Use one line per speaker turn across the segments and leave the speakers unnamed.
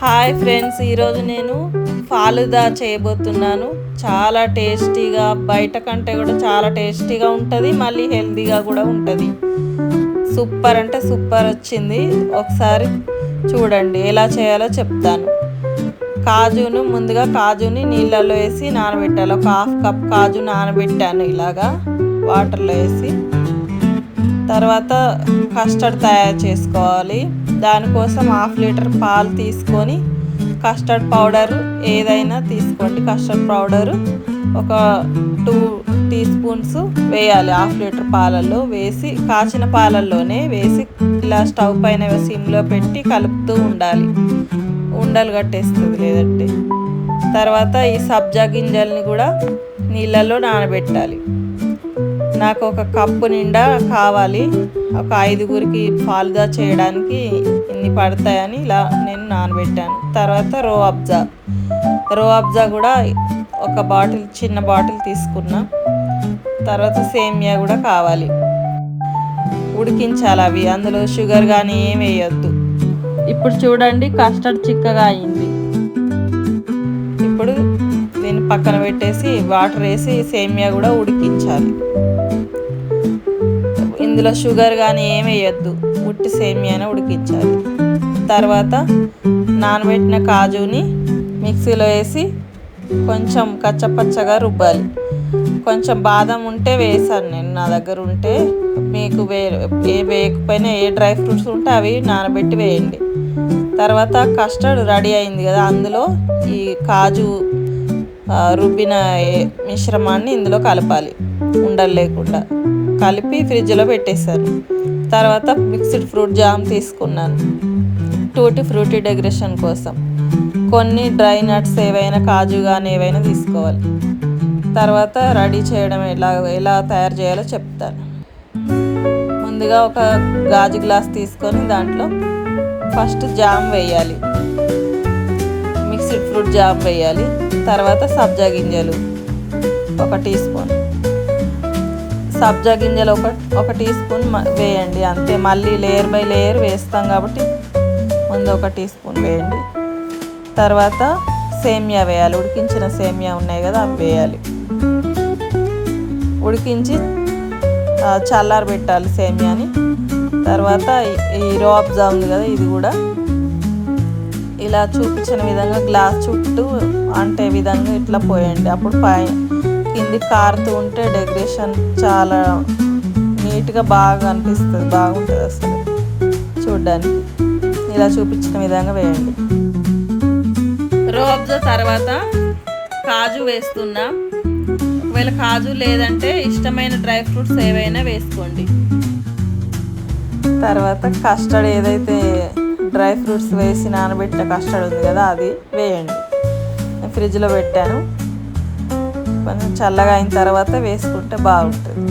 Hi friends, ఈరోజు నేను ఫాలుదా చేయబోతున్నాను. చాలా టేస్టీగా, బయట కంటే కూడా చాలా టేస్టీగా ఉంటుంది, మళ్ళీ హెల్తీగా కూడా ఉంటుంది. సూపర్ అంటే సూపర్ వచ్చింది. ఒకసారి చూడండి ఎలా చేయాలో చెప్తాను. ముందుగా కాజుని నీళ్ళల్లో వేసి నానబెట్టాలి. ఒక హాఫ్ కప్ కాజు నానబెట్టాను ఇలాగా వాటర్లో వేసి. తర్వాత కస్టర్డ్ తయారు చేసుకోవాలి. దానికోసం 1/2 లీటర్ పాలు తీసుకొని కస్టర్డ్ పౌడర్ ఏదైనా తీసుకోండి. కస్టర్డ్ పౌడరు ఒక 2 టీ స్పూన్స్ వేయాలి 1/2 లీటర్ పాలల్లో వేసి, కాచిన పాలల్లోనే వేసి ఇలా స్టవ్ పైన సిమ్లో పెట్టి కలుపుతూ ఉండాలి. ఉండలు కట్టేస్తుంది లేదంటే. తర్వాత ఈ సబ్జా గింజల్ని కూడా నీళ్ళల్లో నానబెట్టాలి. నాకు ఒక కప్పు నిండా కావాలి. ఒక 5గురికి ఫాలుదా చేయడానికి ఇన్ని పడతాయని ఇలా నేను నానబెట్టాను. తర్వాత రో అబ్జా కూడా ఒక చిన్న బాటిల్ తీసుకున్నా. తర్వాత సేమియా కూడా కావాలి. ఉడికించాలి అవి, అందులో షుగర్ కానీ ఏం వేయొద్దు. ఇప్పుడు చూడండి కస్టర్డ్ చిక్కగా అయింది. ఇప్పుడు దీన్ని పక్కన పెట్టేసి వాటర్ వేసి సేమియా కూడా ఉడికించాలి. ఇందులో షుగర్ కానీ ఏమి వేయొద్దు, ఉట్టి సేమియానే ఉడికించాలి. తర్వాత నానబెట్టిన కాజుని మిక్సీలో వేసి కొంచెం కచ్చపచ్చగా రుబ్బాలి. కొంచెం బాదం ఉంటే వేసాను నేను, నా దగ్గర ఉంటే. మీకు వేయకపోయినా ఏ డ్రై ఫ్రూట్స్ ఉంటే అవి నానబెట్టి వేయండి. తర్వాత కస్టర్డ్ రెడీ అయింది కదా, అందులో ఈ కాజు రుబ్బిన మిశ్రమాన్ని ఇందులో కలపాలి ఉండలు లేకుండా. కలిపి ఫ్రిడ్జ్లో పెట్టేశాను. తర్వాత మిక్స్డ్ ఫ్రూట్ జామ్ తీసుకున్నాను టూటీ ఫ్రూటీ డెకరేషన్ కోసం. కొన్ని డ్రై నట్స్ ఏవైనా, కాజు కానీ ఏవైనా తీసుకోవాలి. తర్వాత రెడీ చేయడం ఎలా తయారు చేయాలో చెప్తాను. ముందుగా ఒక గాజు గ్లాస్ తీసుకొని దాంట్లో ఫస్ట్ జామ్ వేయాలి, మిక్స్డ్ ఫ్రూట్ జామ్ వేయాలి. తర్వాత సబ్జా గింజలు 1 టీ స్పూన్, సబ్జా గింజలు ఒక టీ స్పూన్ వేయండి అంతే. మళ్ళీ లేయర్ బై లేయర్ వేస్తాం కాబట్టి ముందు 1 టీ స్పూన్ వేయండి. తర్వాత సేమియా వేయాలి. ఉడికించిన సేమియా ఉన్నాయి కదా అవి వేయాలి. ఉడికించి చల్లారబెట్టాలి సేమియాని. తర్వాత ఈ రో అబ్జా ఉంది కదా, ఇది కూడా ఇలా చూపించిన విధంగా గ్లాస్ చుట్టూ అంటే విధంగా ఇట్లా పోయండి. అప్పుడు కింది కారుతూ ఉంటే డెకరేషన్ చాలా నీట్గా బాగా అనిపిస్తుంది, బాగుంటుంది అసలు చూడ్డానికి. ఇలా చూపించిన విధంగా వేయండి. రో అబ్జా తర్వాత కాజు వేస్తున్నా. ఒకవేళ కాజు లేదంటే ఇష్టమైన డ్రై ఫ్రూట్స్ ఏవైనా వేసుకోండి. తర్వాత కస్టర్డ్ ఏదైతే డ్రై ఫ్రూట్స్ వేసి నానబెట్టిన కస్టర్డ్ ఉంది కదా అది వేయండి. నేను ఫ్రిడ్జ్లో పెట్టాను. కొంచెం చల్లగా అయిన తర్వాత వేసుకుంటే బాగుంటుంది.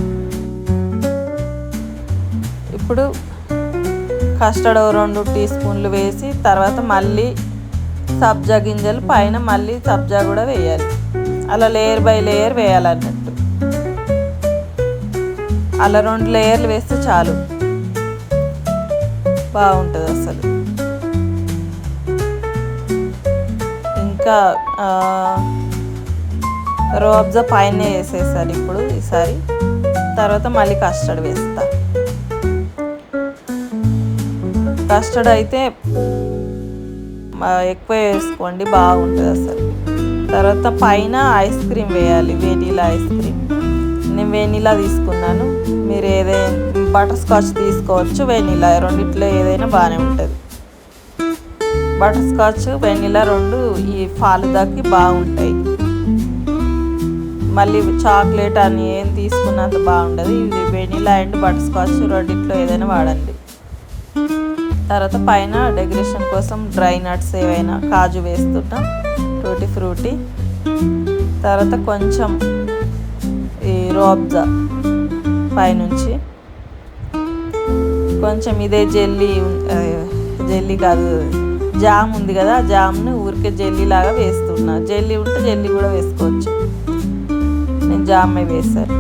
ఇప్పుడు కస్టర్డ్ 2 టీ స్పూన్లు వేసి తర్వాత మళ్ళీ సబ్జా గింజలు పైన మళ్ళీ సబ్జా కూడా వేయాలి. అలా లేయర్ బై లేయర్ వేయాలన్నట్టు. అలా 2 లేయర్లు వేస్తే చాలు, బాగుంటుంది అసలు. ఇంకా రో అబ్జా పైన వేసేసారు ఇప్పుడు ఈసారి. తర్వాత మళ్ళీ కస్టర్డ్ వేస్తా. కస్టర్డ్ అయితే ఎక్కువ వేసుకోండి, బాగుంటుంది అసలు. తర్వాత పైన ఐస్ క్రీమ్ వేయాలి, వెనీలా ఐస్ క్రీమ్. నేను వెనీలా తీసుకున్నాను. మీరు ఏదైనా బటర్ స్కాచ్ తీసుకోవచ్చు, వెనీలా రెండిట్లో ఏదైనా బాగానే ఉంటుంది. బటర్ స్కాచ్ వెనీలా 2 ఈ ఫాలుదాకి బాగుంటాయి. మళ్ళీ చాక్లెట్ అని ఏం తీసుకున్నంత బాగుండదు. ఇది వెనీలా అండ్ బటర్ స్కాచ్ రెండిట్లో ఏదైనా వాడండి. తర్వాత పైన డెకరేషన్ కోసం డ్రై నట్స్ ఏవైనా, కాజు వేస్తున్నా, టూటీ ఫ్రూటీ. తర్వాత కొంచెం ఈ రో అబ్జా పైనుంచి కొంచెం ఇదే జెల్లీ కాదు జామ్ ఉంది కదా, ఆ జామ్ను ఊరికే జెల్లీ లాగా వేస్తున్నా. జెల్లీ ఉంటే జెల్లీ కూడా వేసుకోవచ్చు. నేను జామే వేసాను.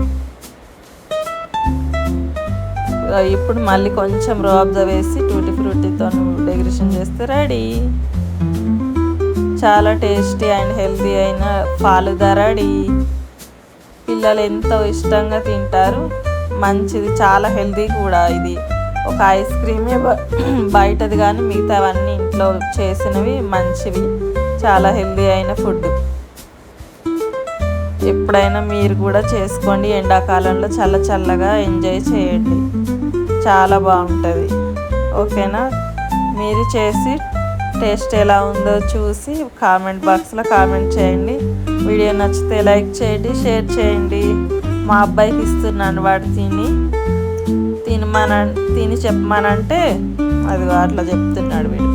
ఇప్పుడు మళ్ళీ కొంచెం రో అబ్జా వేసి టూటీ ఫ్రూటీతో డెకరేషన్ చేస్తే రెడీ. చాలా టేస్టీ అండ్ హెల్తీ అయిన ఫాలుదా రెడీ. పిల్లలు ఎంతో ఇష్టంగా తింటారు. మంచిది, చాలా హెల్తీ కూడా. ఇది ఒక ఐస్ క్రీమే బయటది, కానీ మిగతావన్నీ ఇంట్లో చేసినవి మంచివి. చాలా హెల్తీ అయిన ఫుడ్. ఎప్పుడైనా మీరు కూడా చేసుకోండి. ఎండాకాలంలో చల్ల చల్లగా ఎంజాయ్ చేయండి. చాలా బాగుంటుంది. ఓకేనా? మీరు చేసి టేస్ట్ ఎలా ఉందో చూసి కామెంట్ బాక్స్లో కామెంట్ చేయండి. వీడియో నచ్చితే లైక్ చేయండి, షేర్ చేయండి. మా అబ్బాయికి ఇస్తున్నాను, వాడు తిని చెప్పమనంటే అది అట్లా చెప్తున్నాడు. వీడు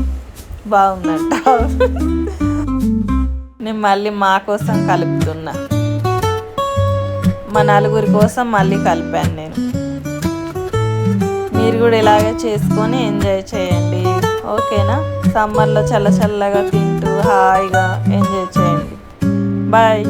బాగుందంట. నేను మళ్ళీ మా కోసం కలుపుతున్నా. మా నలుగురి కోసం మళ్ళీ కలిపాను నేను. మీరు కూడా ఇలాగే చేసుకొని ఎంజాయ్ చేయండి. ఓకేనా? సమ్మర్లో చల్ల చల్లగా తింటూ హాయిగా ఎంజాయ్ చేయండి. బాయ్.